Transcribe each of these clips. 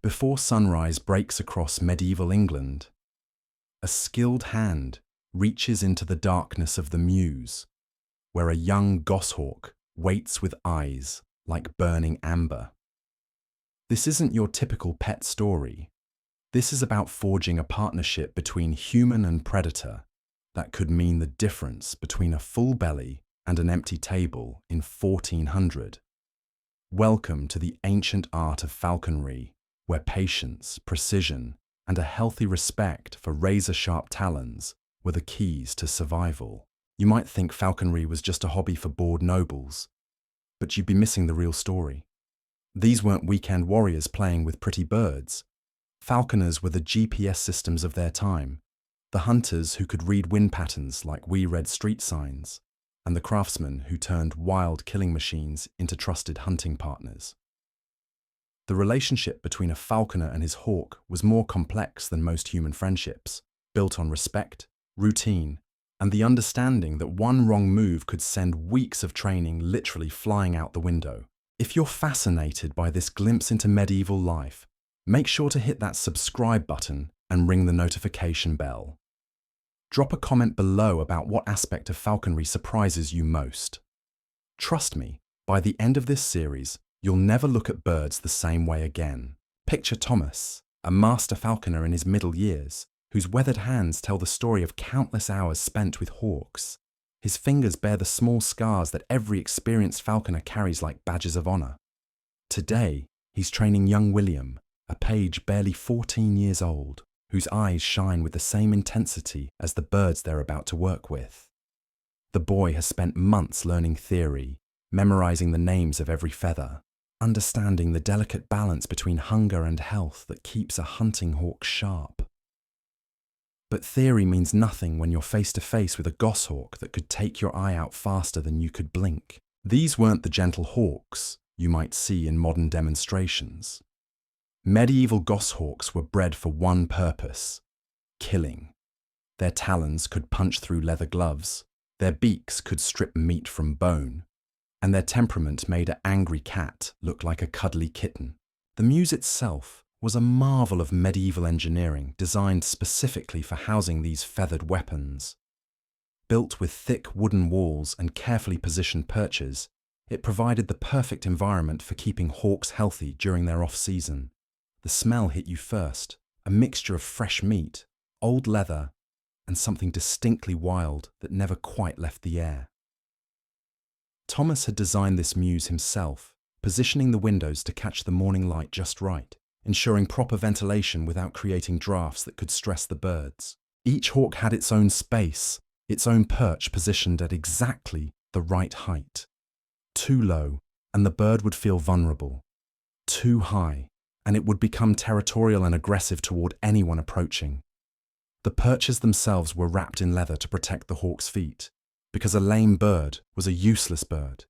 Before sunrise breaks across medieval England, a skilled hand reaches into the darkness of the mews, where a young goshawk waits with eyes like burning amber. This isn't your typical pet story. This is about forging a partnership between human and predator that could mean the difference between a full belly and an empty table in 1400. Welcome to the ancient art of falconry, where patience, precision, and a healthy respect for razor-sharp talons were the keys to survival. You might think falconry was just a hobby for bored nobles, but you'd be missing the real story. These weren't weekend warriors playing with pretty birds. Falconers were the GPS systems of their time, the hunters who could read wind patterns like we read street signs, and the craftsmen who turned wild killing machines into trusted hunting partners. The relationship between a falconer and his hawk was more complex than most human friendships, built on respect, routine, and the understanding that one wrong move could send weeks of training literally flying out the window. If you're fascinated by this glimpse into medieval life, make sure to hit that subscribe button and ring the notification bell. Drop a comment below about what aspect of falconry surprises you most. Trust me, by the end of this series, you'll never look at birds the same way again. Picture Thomas, a master falconer in his middle years, whose weathered hands tell the story of countless hours spent with hawks. His fingers bear the small scars that every experienced falconer carries like badges of honor. Today, he's training young William, a page barely 14 years old, whose eyes shine with the same intensity as the birds they're about to work with. The boy has spent months learning theory, memorizing the names of every feather, understanding the delicate balance between hunger and health that keeps a hunting hawk sharp. But theory means nothing when you're face to face with a goshawk that could take your eye out faster than you could blink. These weren't the gentle hawks you might see in modern demonstrations. Medieval goshawks were bred for one purpose: killing. Their talons could punch through leather gloves, their beaks could strip meat from bone, and their temperament made an angry cat look like a cuddly kitten. The mews itself was a marvel of medieval engineering designed specifically for housing these feathered weapons. Built with thick wooden walls and carefully positioned perches, it provided the perfect environment for keeping hawks healthy during their off-season. The smell hit you first, a mixture of fresh meat, old leather, and something distinctly wild that never quite left the air. Thomas had designed this mews himself, positioning the windows to catch the morning light just right, ensuring proper ventilation without creating drafts that could stress the birds. Each hawk had its own space, its own perch positioned at exactly the right height. Too low, and the bird would feel vulnerable. Too high, and it would become territorial and aggressive toward anyone approaching. The perches themselves were wrapped in leather to protect the hawk's feet, because a lame bird was a useless bird,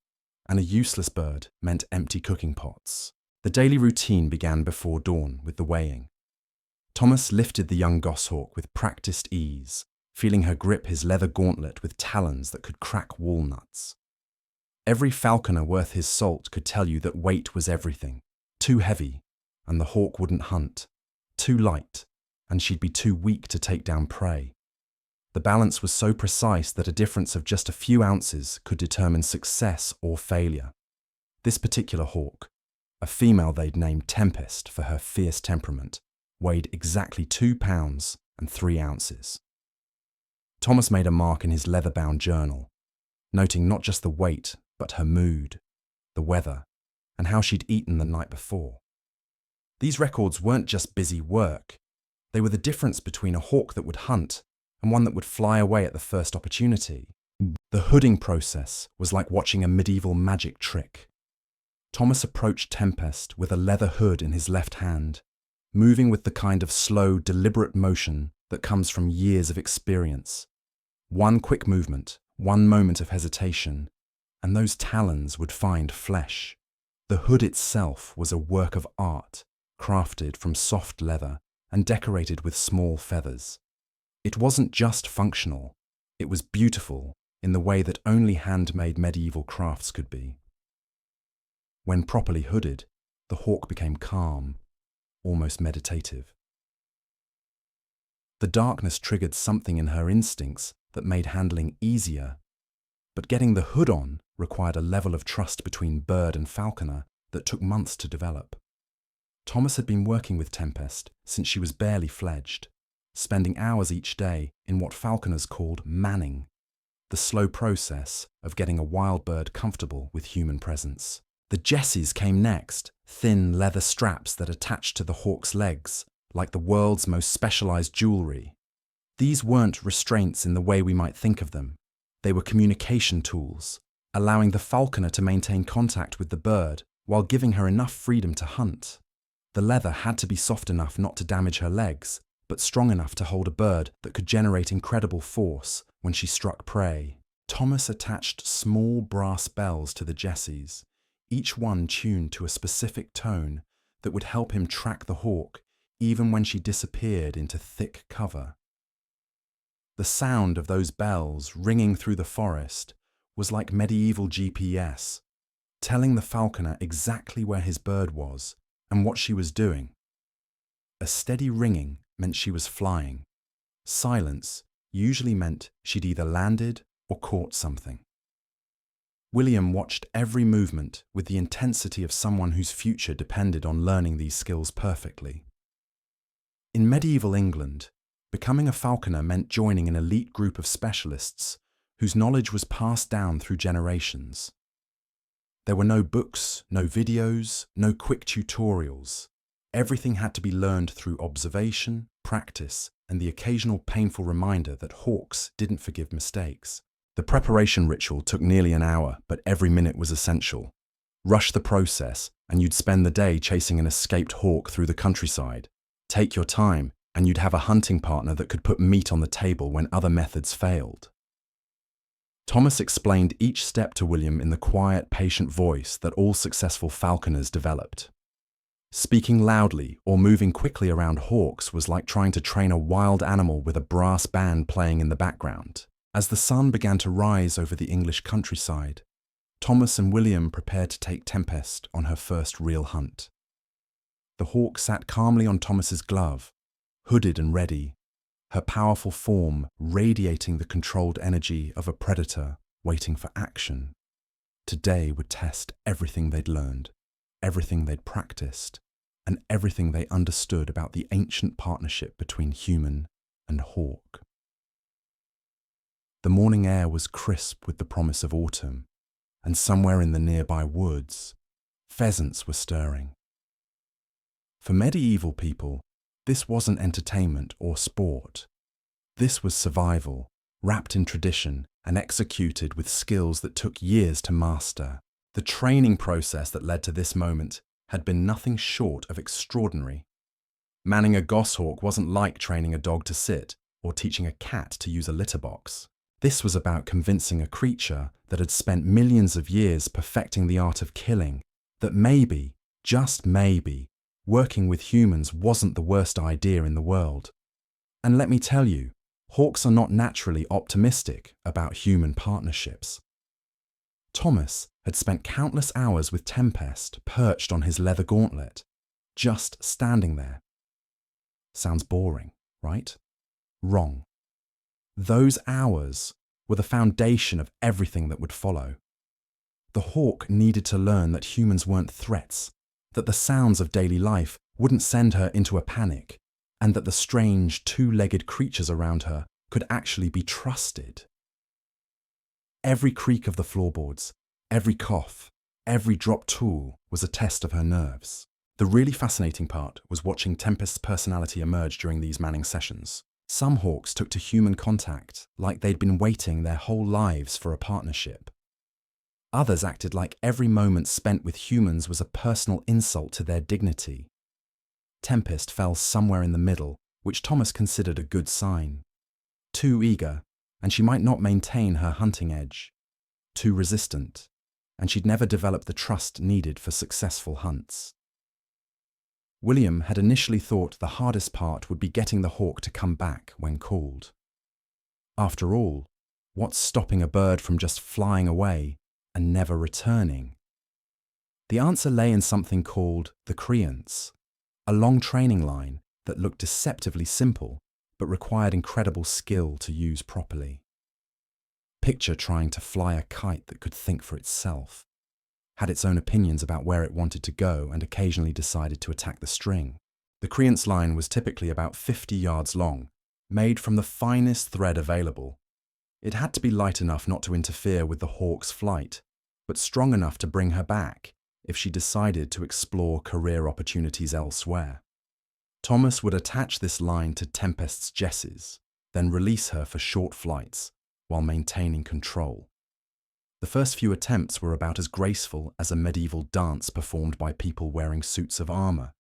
and a useless bird meant empty cooking pots. The daily routine began before dawn with the weighing. Thomas lifted the young goshawk with practiced ease, feeling her grip his leather gauntlet with talons that could crack walnuts. Every falconer worth his salt could tell you that weight was everything. Too heavy, and the hawk wouldn't hunt. Too light, and she'd be too weak to take down prey. The balance was so precise that a difference of just a few ounces could determine success or failure. This particular hawk, a female they'd named Tempest for her fierce temperament, weighed exactly 2 pounds and 3 ounces. Thomas made a mark in his leather-bound journal, noting not just the weight, but her mood, the weather, and how she'd eaten the night before. These records weren't just busy work. They were the difference between a hawk that would hunt and one that would fly away at the first opportunity. The hooding process was like watching a medieval magic trick. Thomas approached Tempest with a leather hood in his left hand, moving with the kind of slow, deliberate motion that comes from years of experience. One quick movement, one moment of hesitation, and those talons would find flesh. The hood itself was a work of art, crafted from soft leather and decorated with small feathers. It wasn't just functional, it was beautiful in the way that only handmade medieval crafts could be. When properly hooded, the hawk became calm, almost meditative. The darkness triggered something in her instincts that made handling easier, but getting the hood on required a level of trust between bird and falconer that took months to develop. Thomas had been working with Tempest since she was barely fledged, spending hours each day in what falconers called manning, the slow process of getting a wild bird comfortable with human presence. The jesses came next, thin leather straps that attached to the hawk's legs, like the world's most specialized jewelry. These weren't restraints in the way we might think of them. They were communication tools, allowing the falconer to maintain contact with the bird while giving her enough freedom to hunt. The leather had to be soft enough not to damage her legs, but strong enough to hold a bird that could generate incredible force when she struck prey. Thomas attached small brass bells to the jesses, each one tuned to a specific tone that would help him track the hawk even when she disappeared into thick cover. The sound of those bells ringing through the forest was like medieval GPS, telling the falconer exactly where his bird was and what she was doing. A steady ringing meant she was flying. Silence usually meant she'd either landed or caught something. William watched every movement with the intensity of someone whose future depended on learning these skills perfectly. In medieval England, becoming a falconer meant joining an elite group of specialists whose knowledge was passed down through generations. There were no books, no videos, no quick tutorials. Everything had to be learned through observation, practice, and the occasional painful reminder that hawks didn't forgive mistakes. The preparation ritual took nearly an hour, but every minute was essential. Rush the process, and you'd spend the day chasing an escaped hawk through the countryside. Take your time, and you'd have a hunting partner that could put meat on the table when other methods failed. Thomas explained each step to William in the quiet, patient voice that all successful falconers developed. Speaking loudly or moving quickly around hawks was like trying to train a wild animal with a brass band playing in the background. As the sun began to rise over the English countryside, Thomas and William prepared to take Tempest on her first real hunt. The hawk sat calmly on Thomas's glove, hooded and ready, her powerful form radiating the controlled energy of a predator waiting for action. Today would test everything they'd learned, everything they'd practiced, and everything they understood about the ancient partnership between human and hawk. The morning air was crisp with the promise of autumn, and somewhere in the nearby woods, pheasants were stirring. For medieval people, this wasn't entertainment or sport. This was survival, wrapped in tradition and executed with skills that took years to master. The training process that led to this moment had been nothing short of extraordinary. Manning a goshawk wasn't like training a dog to sit or teaching a cat to use a litter box. This was about convincing a creature that had spent millions of years perfecting the art of killing that maybe, just maybe, working with humans wasn't the worst idea in the world. And let me tell you, hawks are not naturally optimistic about human partnerships. Thomas had spent countless hours with Tempest perched on his leather gauntlet, just standing there. Sounds boring, right? Wrong. Those hours were the foundation of everything that would follow. The hawk needed to learn that humans weren't threats, that the sounds of daily life wouldn't send her into a panic, and that the strange two-legged creatures around her could actually be trusted. Every creak of the floorboards, every cough, every dropped tool was a test of her nerves. The really fascinating part was watching Tempest's personality emerge during these manning sessions. Some hawks took to human contact like they'd been waiting their whole lives for a partnership. Others acted like every moment spent with humans was a personal insult to their dignity. Tempest fell somewhere in the middle, which Thomas considered a good sign. Too eager, and she might not maintain her hunting edge. Too resistant, and she'd never develop the trust needed for successful hunts. William had initially thought the hardest part would be getting the hawk to come back when called. After all, what's stopping a bird from just flying away and never returning? The answer lay in something called the creance, A long training line that looked deceptively simple but required incredible skill to use properly. Picture trying to fly a kite that could think for itself, had its own opinions about where it wanted to go, and occasionally decided to attack the string. The creance line was typically about 50 yards long, made from the finest thread available. It had to be light enough not to interfere with the hawk's flight, but strong enough to bring her back if she decided to explore career opportunities elsewhere. Thomas would attach this line to Tempest's jesses, then release her for short flights while maintaining control. The first few attempts were about as graceful as a medieval dance performed by people wearing suits of armor.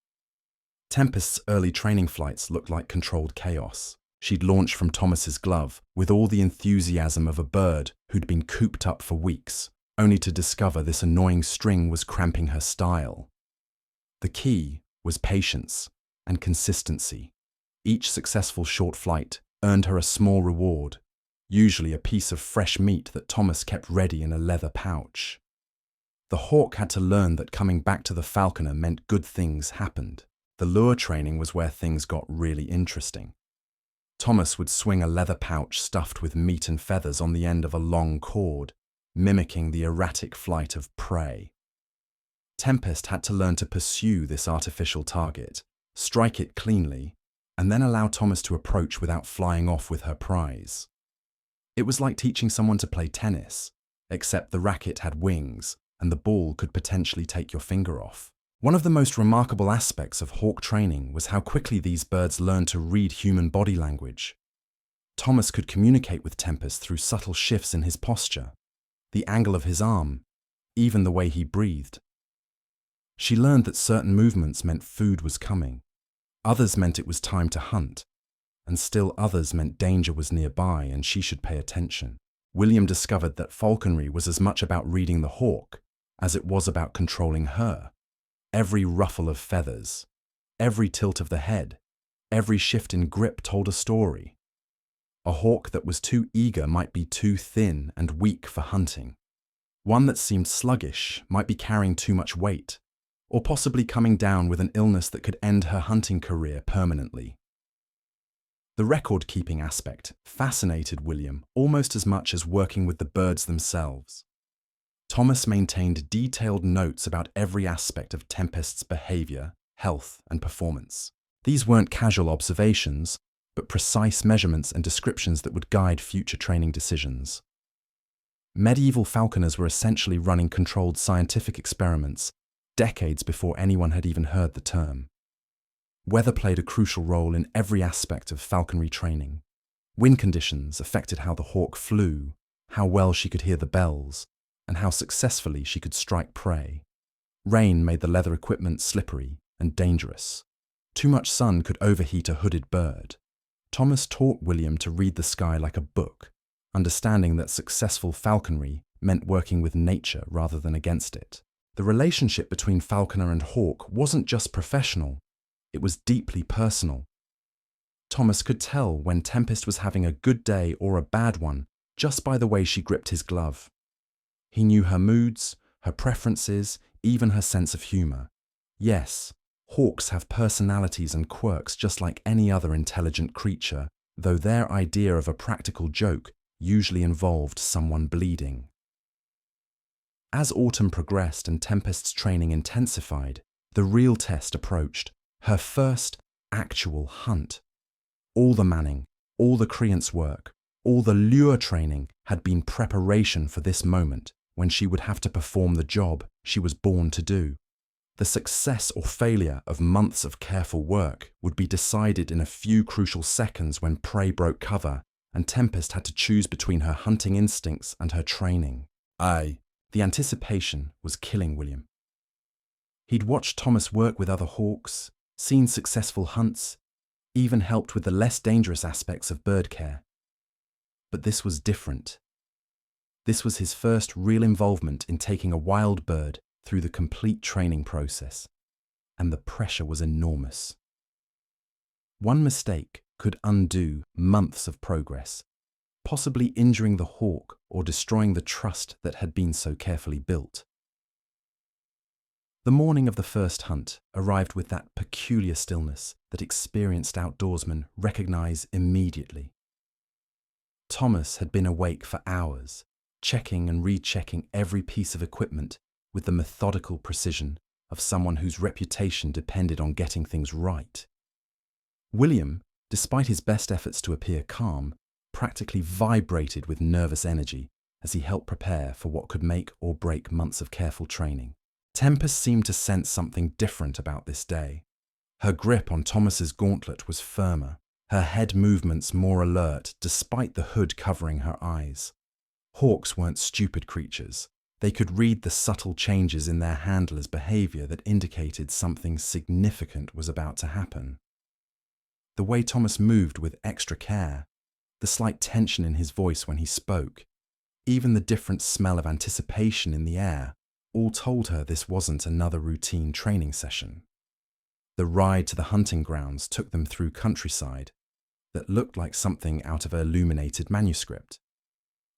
Tempest's early training flights looked like controlled chaos. She'd launch from Thomas's glove with all the enthusiasm of a bird who'd been cooped up for weeks, only to discover this annoying string was cramping her style. The key was patience and consistency. Each successful short flight earned her a small reward, usually a piece of fresh meat that Thomas kept ready in a leather pouch. The hawk had to learn that coming back to the falconer meant good things happened. The lure training was where things got really interesting. Thomas would swing a leather pouch stuffed with meat and feathers on the end of a long cord, mimicking the erratic flight of prey. Tempest had to learn to pursue this artificial target, strike it cleanly, and then allow Thomas to approach without flying off with her prize. It was like teaching someone to play tennis, except the racket had wings and the ball could potentially take your finger off. One of the most remarkable aspects of hawk training was how quickly these birds learned to read human body language. Thomas could communicate with Tempest through subtle shifts in his posture, the angle of his arm, even the way he breathed. She learned that certain movements meant food was coming, others meant it was time to hunt, and still others meant danger was nearby and she should pay attention. William discovered that falconry was as much about reading the hawk as it was about controlling her. Every ruffle of feathers, every tilt of the head, every shift in grip told a story. A hawk that was too eager might be too thin and weak for hunting. One that seemed sluggish might be carrying too much weight, or possibly coming down with an illness that could end her hunting career permanently. The record-keeping aspect fascinated William almost as much as working with the birds themselves. Thomas maintained detailed notes about every aspect of Tempest's behavior, health, and performance. These weren't casual observations, but precise measurements and descriptions that would guide future training decisions. Medieval falconers were essentially running controlled scientific experiments decades before anyone had even heard the term. Weather played a crucial role in every aspect of falconry training. Wind conditions affected how the hawk flew, how well she could hear the bells, and how successfully she could strike prey. Rain made the leather equipment slippery and dangerous. Too much sun could overheat a hooded bird. Thomas taught William to read the sky like a book, understanding that successful falconry meant working with nature rather than against it. The relationship between falconer and hawk wasn't just professional, it was deeply personal. Thomas could tell when Tempest was having a good day or a bad one just by the way she gripped his glove. He knew her moods, her preferences, even her sense of humor. Yes, hawks have personalities and quirks just like any other intelligent creature, though their idea of a practical joke usually involved someone bleeding. As autumn progressed and Tempest's training intensified, the real test approached, her first actual hunt. All the manning, all the creance work, all the lure training had been preparation for this moment when she would have to perform the job she was born to do. The success or failure of months of careful work would be decided in a few crucial seconds when prey broke cover and Tempest had to choose between her hunting instincts and her training. The anticipation was killing William. He'd watched Thomas work with other hawks, seen successful hunts, even helped with the less dangerous aspects of bird care. But this was different. This was his first real involvement in taking a wild bird through the complete training process, and the pressure was enormous. One mistake could undo months of progress, possibly injuring the hawk or destroying the trust that had been so carefully built. The morning of the first hunt arrived with that peculiar stillness that experienced outdoorsmen recognize immediately. Thomas had been awake for hours, checking and rechecking every piece of equipment with the methodical precision of someone whose reputation depended on getting things right. William, despite his best efforts to appear calm, practically vibrated with nervous energy as he helped prepare for what could make or break months of careful training. Tempest seemed to sense something different about this day. Her grip on Thomas's gauntlet was firmer, her head movements more alert despite the hood covering her eyes. Hawks weren't stupid creatures. They could read the subtle changes in their handler's behavior that indicated something significant was about to happen. The way Thomas moved with extra care, the slight tension in his voice when he spoke, even the different smell of anticipation in the air, all told her this wasn't another routine training session. The ride to the hunting grounds took them through countryside that looked like something out of an illuminated manuscript.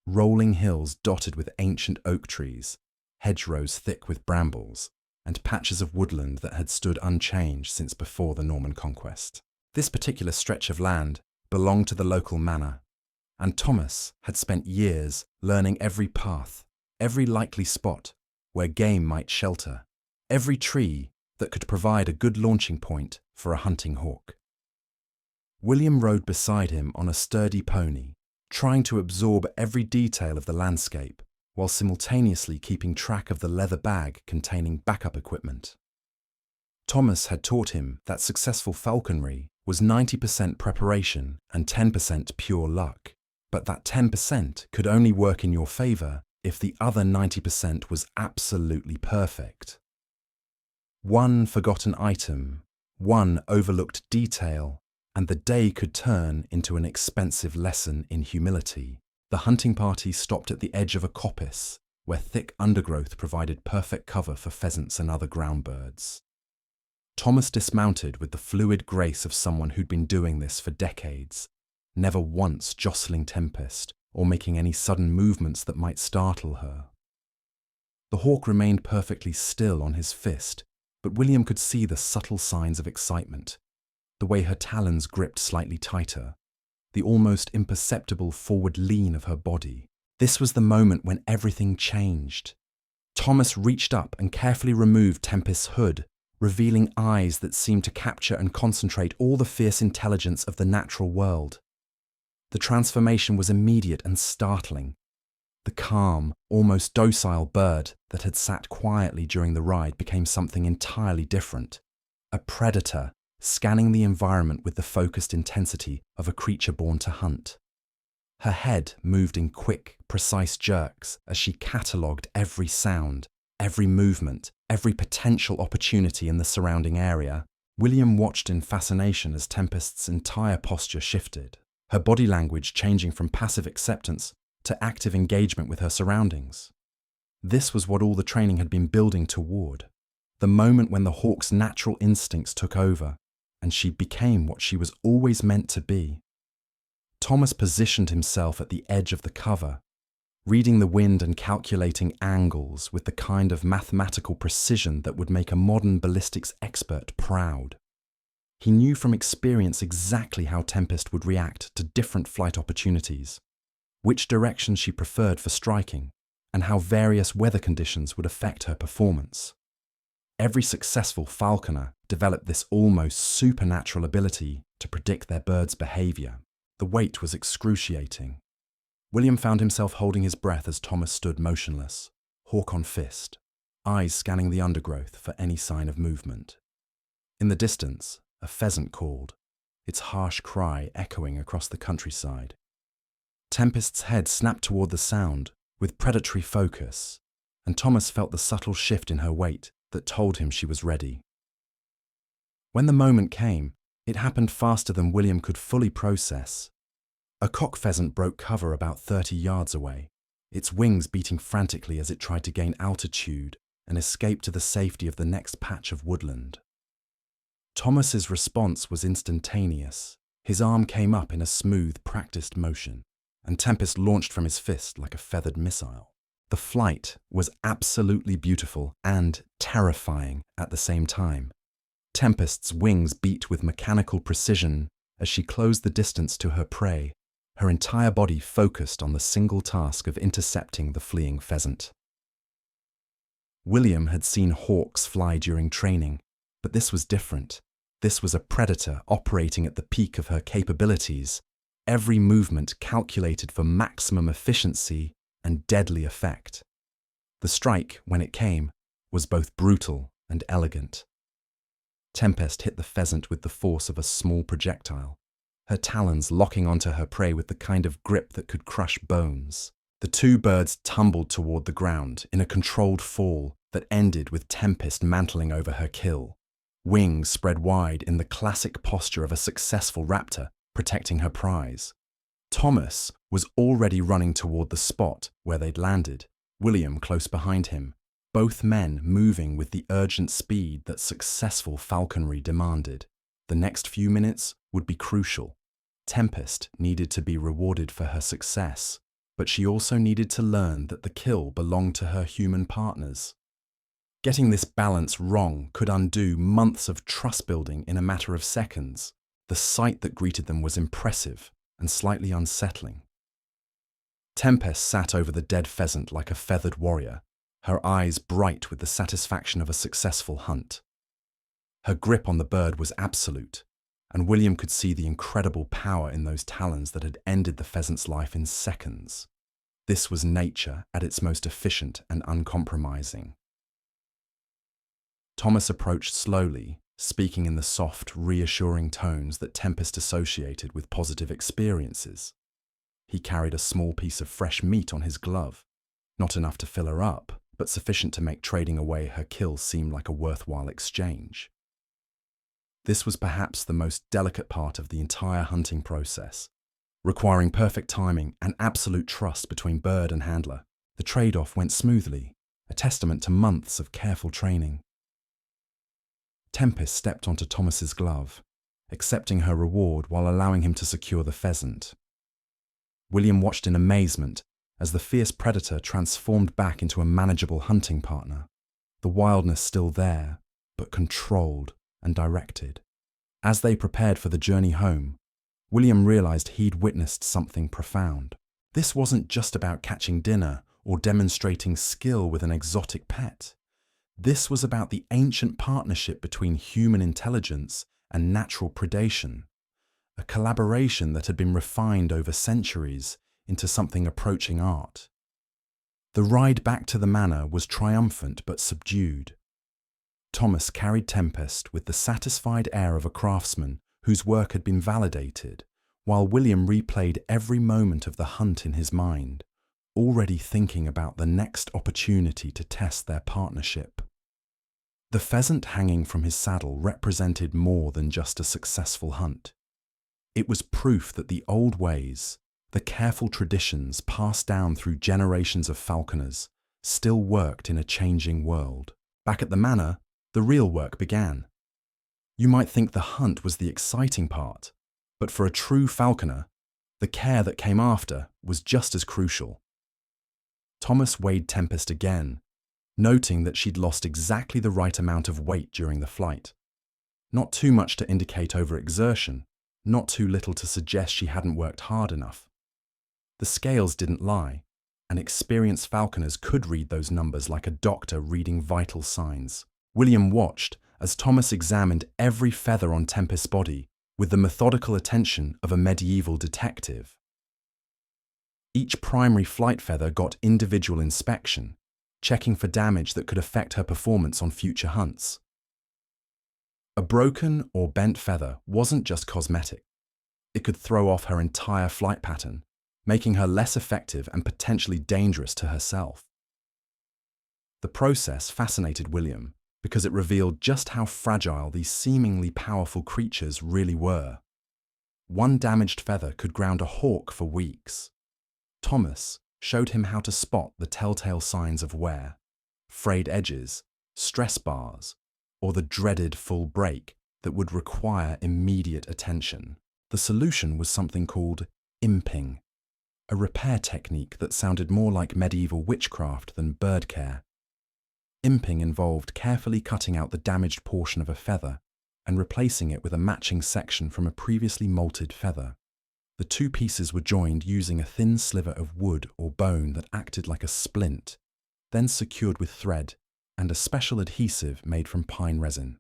Rolling hills dotted with ancient oak trees, hedgerows thick with brambles, and patches of woodland that had stood unchanged since before the Norman conquest. This particular stretch of land belonged to the local manor, and Thomas had spent years learning every path, every likely spot where game might shelter, every tree that could provide a good launching point for a hunting hawk. William rode beside him on a sturdy pony, trying to absorb every detail of the landscape while simultaneously keeping track of the leather bag containing backup equipment. Thomas had taught him that successful falconry was 90% preparation and 10% pure luck, but that 10% could only work in your favor if the other 90% was absolutely perfect. One forgotten item, one overlooked detail, and the day could turn into an expensive lesson in humility. The hunting party stopped at the edge of a coppice, where thick undergrowth provided perfect cover for pheasants and other ground birds. Thomas dismounted with the fluid grace of someone who'd been doing this for decades, never once jostling Tempest or making any sudden movements that might startle her. The hawk remained perfectly still on his fist, but William could see the subtle signs of excitement, the way her talons gripped slightly tighter, the almost imperceptible forward lean of her body. This was the moment when everything changed. Thomas reached up and carefully removed Tempest's hood, revealing eyes that seemed to capture and concentrate all the fierce intelligence of the natural world. The transformation was immediate and startling. The calm, almost docile bird that had sat quietly during the ride became something entirely different. A predator, scanning the environment with the focused intensity of a creature born to hunt. Her head moved in quick, precise jerks as she catalogued every sound, every movement, every potential opportunity in the surrounding area. William watched in fascination as Tempest's entire posture shifted, her body language changing from passive acceptance to active engagement with her surroundings. This was what all the training had been building toward, the moment when the hawk's natural instincts took over, and she became what she was always meant to be. Thomas positioned himself at the edge of the cover, reading the wind and calculating angles with the kind of mathematical precision that would make a modern ballistics expert proud. He knew from experience exactly how Tempest would react to different flight opportunities, which direction she preferred for striking, and how various weather conditions would affect her performance. Every successful falconer developed this almost supernatural ability to predict their bird's behavior. The wait was excruciating. William found himself holding his breath as Thomas stood motionless, hawk on fist, eyes scanning the undergrowth for any sign of movement. In the distance, a pheasant called, its harsh cry echoing across the countryside. Tempest's head snapped toward the sound with predatory focus, and Thomas felt the subtle shift in her weight that told him she was ready. When the moment came, it happened faster than William could fully process. A cock pheasant broke cover about 30 yards away, its wings beating frantically as it tried to gain altitude and escape to the safety of the next patch of woodland. Thomas's response was instantaneous. His arm came up in a smooth, practiced motion, and Tempest launched from his fist like a feathered missile. The The flight was absolutely beautiful and terrifying at the same time. Tempest's wings beat with mechanical precision as she closed the distance to her prey, her entire body focused on the single task of intercepting the fleeing pheasant. William had seen hawks fly during training, but this was different. This was a predator operating at the peak of her capabilities, every movement calculated for maximum efficiency and deadly effect. The strike, when it came, was both brutal and elegant. Tempest hit the pheasant with the force of a small projectile, her talons locking onto her prey with the kind of grip that could crush bones. The two birds tumbled toward the ground in a controlled fall that ended with Tempest mantling over her kill, wings spread wide in the classic posture of a successful raptor protecting her prize. Thomas was already running toward the spot where they'd landed, William close behind him, both men moving with the urgent speed that successful falconry demanded. The next few minutes would be crucial. Tempest needed to be rewarded for her success, but she also needed to learn that the kill belonged to her human partners. Getting this balance wrong could undo months of trust building in a matter of seconds. The sight that greeted them was impressive and slightly unsettling. Tempest sat over the dead pheasant like a feathered warrior, her eyes bright with the satisfaction of a successful hunt. Her grip on the bird was absolute, and William could see the incredible power in those talons that had ended the pheasant's life in seconds. This was nature at its most efficient and uncompromising. Thomas approached slowly, speaking in the soft, reassuring tones that Tempest associated with positive experiences. He carried a small piece of fresh meat on his glove, not enough to fill her up, but sufficient to make trading away her kill seem like a worthwhile exchange. This was perhaps the most delicate part of the entire hunting process, requiring perfect timing and absolute trust between bird and handler. The trade-off went smoothly, a testament to months of careful training. Tempest stepped onto Thomas's glove, accepting her reward while allowing him to secure the pheasant. William watched in amazement as the fierce predator transformed back into a manageable hunting partner, the wildness still there, but controlled and directed. As they prepared for the journey home, William realized he'd witnessed something profound. This wasn't just about catching dinner or demonstrating skill with an exotic pet. This was about the ancient partnership between human intelligence and natural predation, a collaboration that had been refined over centuries into something approaching art. The ride back to the manor was triumphant but subdued. Thomas carried Tempest with the satisfied air of a craftsman whose work had been validated, while William replayed every moment of the hunt in his mind, already thinking about the next opportunity to test their partnership. The pheasant hanging from his saddle represented more than just a successful hunt. It was proof that the old ways, the careful traditions passed down through generations of falconers, still worked in a changing world. Back at the manor, the real work began. You might think the hunt was the exciting part, but for a true falconer, the care that came after was just as crucial. Thomas weighed Tempest again, noting that she'd lost exactly the right amount of weight during the flight. Not too much to indicate overexertion, not too little to suggest she hadn't worked hard enough. The scales didn't lie, and experienced falconers could read those numbers like a doctor reading vital signs. William watched as Thomas examined every feather on Tempest's body with the methodical attention of a medieval detective. Each primary flight feather got individual inspection, checking for damage that could affect her performance on future hunts. A broken or bent feather wasn't just cosmetic. It could throw off her entire flight pattern, making her less effective and potentially dangerous to herself. The process fascinated William because it revealed just how fragile these seemingly powerful creatures really were. One damaged feather could ground a hawk for weeks. Thomas showed him how to spot the telltale signs of wear, frayed edges, stress bars, or the dreaded full break that would require immediate attention. The solution was something called imping, a repair technique that sounded more like medieval witchcraft than bird care. Imping involved carefully cutting out the damaged portion of a feather and replacing it with a matching section from a previously molted feather. The two pieces were joined using a thin sliver of wood or bone that acted like a splint, then secured with thread and a special adhesive made from pine resin.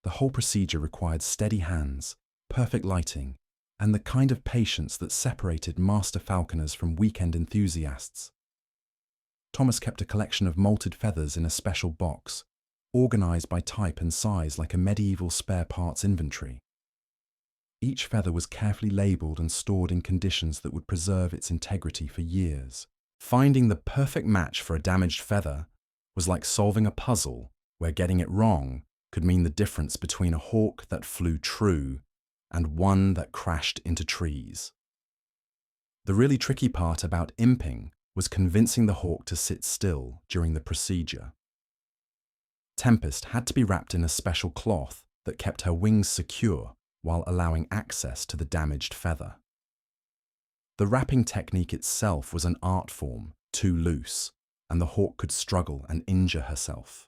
The whole procedure required steady hands, perfect lighting, and the kind of patience that separated master falconers from weekend enthusiasts. Thomas kept a collection of molted feathers in a special box, organized by type and size like a medieval spare parts inventory. Each feather was carefully labeled and stored in conditions that would preserve its integrity for years. Finding the perfect match for a damaged feather was like solving a puzzle where getting it wrong could mean the difference between a hawk that flew true and one that crashed into trees. The really tricky part about imping was convincing the hawk to sit still during the procedure. Tempest had to be wrapped in a special cloth that kept her wings secure while allowing access to the damaged feather. The wrapping technique itself was an art form, too loose, and the hawk could struggle and injure herself.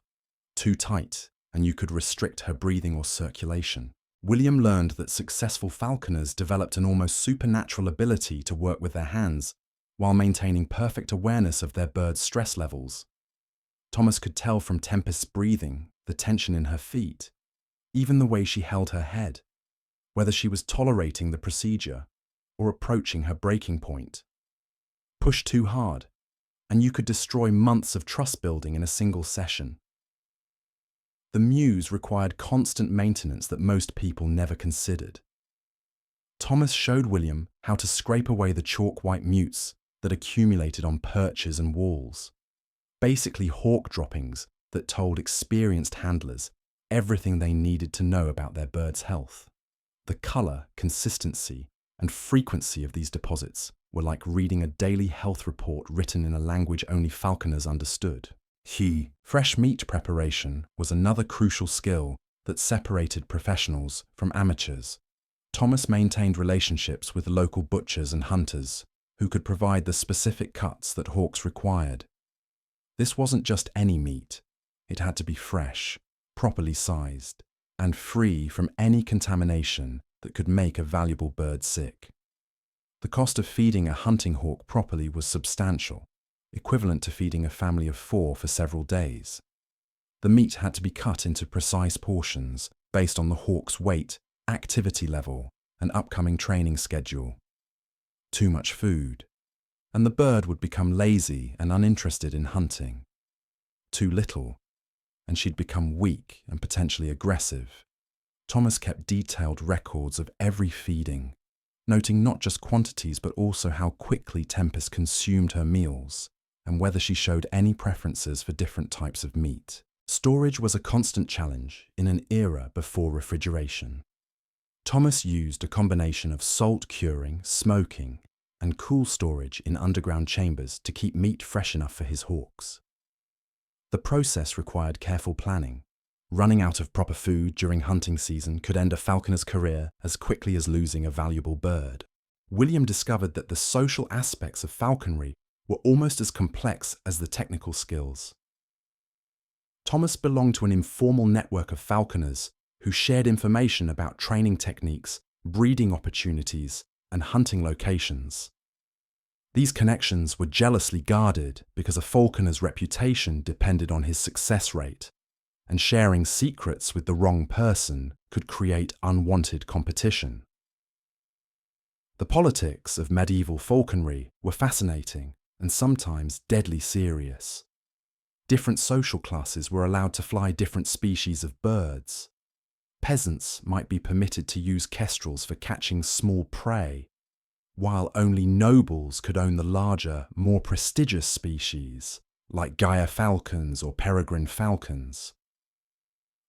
Too tight, and you could restrict her breathing or circulation. William learned that successful falconers developed an almost supernatural ability to work with their hands while maintaining perfect awareness of their bird's stress levels. Thomas could tell from Tempest's breathing, the tension in her feet, even the way she held her head, whether she was tolerating the procedure or approaching her breaking point. Push too hard, and you could destroy months of trust building in a single session. The mews required constant maintenance that most people never considered. Thomas showed William how to scrape away the chalk-white mutes that accumulated on perches and walls, basically hawk droppings that told experienced handlers everything they needed to know about their bird's health. The colour, consistency, and frequency of these deposits were like reading a daily health report written in a language only falconers understood. Fresh meat preparation was another crucial skill that separated professionals from amateurs. Thomas maintained relationships with local butchers and hunters who could provide the specific cuts that hawks required. This wasn't just any meat. It had to be fresh, properly sized, and free from any contamination that could make a valuable bird sick. The cost of feeding a hunting hawk properly was substantial, equivalent to feeding a family of 4 for several days. The meat had to be cut into precise portions based on the hawk's weight, activity level, and upcoming training schedule. Too much food, and the bird would become lazy and uninterested in hunting. Too little, and she'd become weak and potentially aggressive. Thomas kept detailed records of every feeding, noting not just quantities but also how quickly Tempest consumed her meals and whether she showed any preferences for different types of meat. Storage was a constant challenge in an era before refrigeration. Thomas used a combination of salt curing, smoking, and cool storage in underground chambers to keep meat fresh enough for his hawks. The process required careful planning. Running out of proper food during hunting season could end a falconer's career as quickly as losing a valuable bird. William discovered that the social aspects of falconry were almost as complex as the technical skills. Thomas belonged to an informal network of falconers who shared information about training techniques, breeding opportunities, and hunting locations. These connections were jealously guarded because a falconer's reputation depended on his success rate, and sharing secrets with the wrong person could create unwanted competition. The politics of medieval falconry were fascinating and sometimes deadly serious. Different social classes were allowed to fly different species of birds. Peasants might be permitted to use kestrels for catching small prey, while only nobles could own the larger, more prestigious species, like Gaia falcons or peregrine falcons.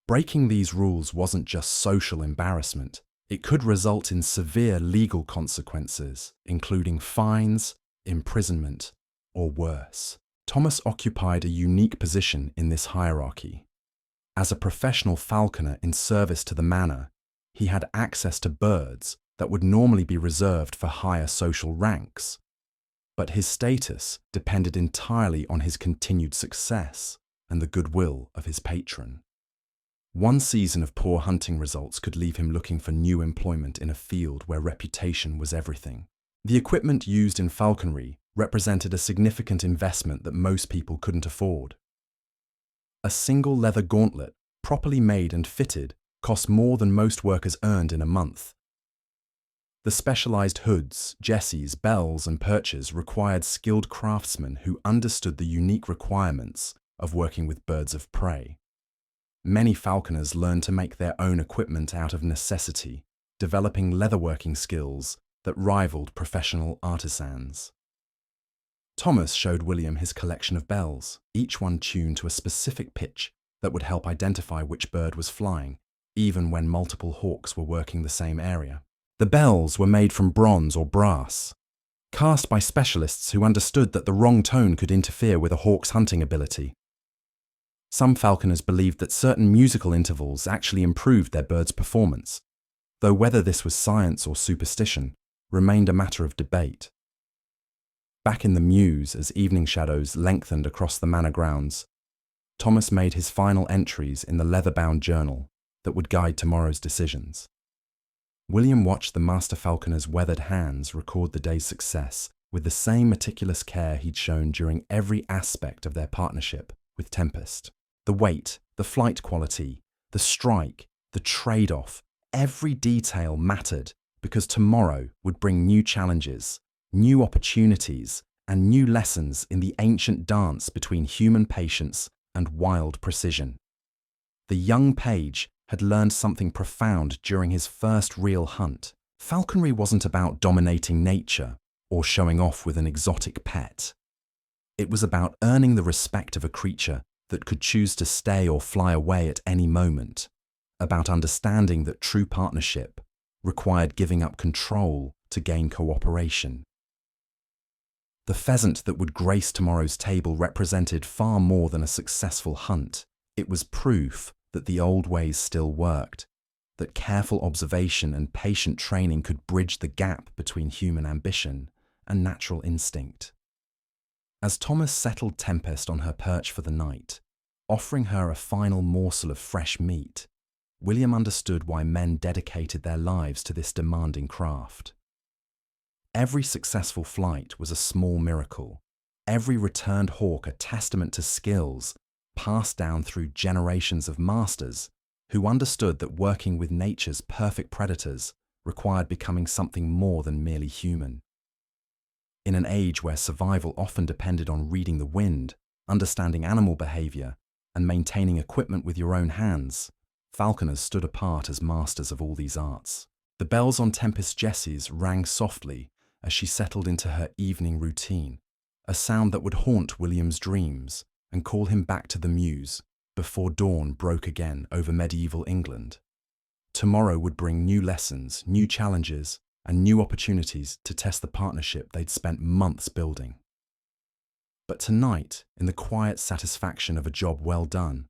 Breaking these rules wasn't just social embarrassment. It could result in severe legal consequences, including fines, imprisonment, or worse. Thomas occupied a unique position in this hierarchy. As a professional falconer in service to the manor, he had access to birds that would normally be reserved for higher social ranks. but his status depended entirely on his continued success and the goodwill of his patron. One season of poor hunting results could leave him looking for new employment in a field where reputation was everything. The equipment used in falconry represented a significant investment that most people couldn't afford. A single leather gauntlet, properly made and fitted, cost more than most workers earned in a month. The specialized hoods, jesses, bells, and perches required skilled craftsmen who understood the unique requirements of working with birds of prey. Many falconers learned to make their own equipment out of necessity, developing leatherworking skills that rivaled professional artisans. Thomas showed William his collection of bells, each one tuned to a specific pitch that would help identify which bird was flying, even when multiple hawks were working the same area. The bells were made from bronze or brass, cast by specialists who understood that the wrong tone could interfere with a hawk's hunting ability. Some falconers believed that certain musical intervals actually improved their bird's performance, though whether this was science or superstition remained a matter of debate. Back in the mews, as evening shadows lengthened across the manor grounds, Thomas made his final entries in the leather-bound journal that would guide tomorrow's decisions. William watched the master falconer's weathered hands record the day's success with the same meticulous care he'd shown during every aspect of their partnership with Tempest. The weight, the flight quality, the strike, the trade-off, every detail mattered because tomorrow would bring new challenges, new opportunities, and new lessons in the ancient dance between human patience and wild precision. The young page had learned something profound during his first real hunt. Falconry wasn't about dominating nature or showing off with an exotic pet. It was about earning the respect of a creature that could choose to stay or fly away at any moment, about understanding that true partnership required giving up control to gain cooperation. The pheasant that would grace tomorrow's table represented far more than a successful hunt. It was proof that the old ways still worked, that careful observation and patient training could bridge the gap between human ambition and natural instinct. As Thomas settled Tempest on her perch for the night, offering her a final morsel of fresh meat, William understood why men dedicated their lives to this demanding craft. Every successful flight was a small miracle, every returned hawk a testament to skills passed down through generations of masters who understood that working with nature's perfect predators required becoming something more than merely human. In an age where survival often depended on reading the wind, understanding animal behavior, and maintaining equipment with your own hands, falconers stood apart as masters of all these arts. The bells on Tempest's jesses rang softly as she settled into her evening routine, a sound that would haunt William's dreams and call him back to the mews before dawn broke again over medieval England. Tomorrow would bring new lessons, new challenges, and new opportunities to test the partnership they'd spent months building. But tonight, in the quiet satisfaction of a job well done,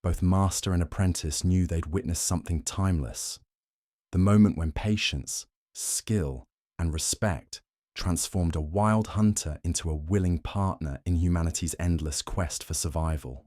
both master and apprentice knew they'd witnessed something timeless, the moment when patience, skill, and respect transformed a wild hunter into a willing partner in humanity's endless quest for survival.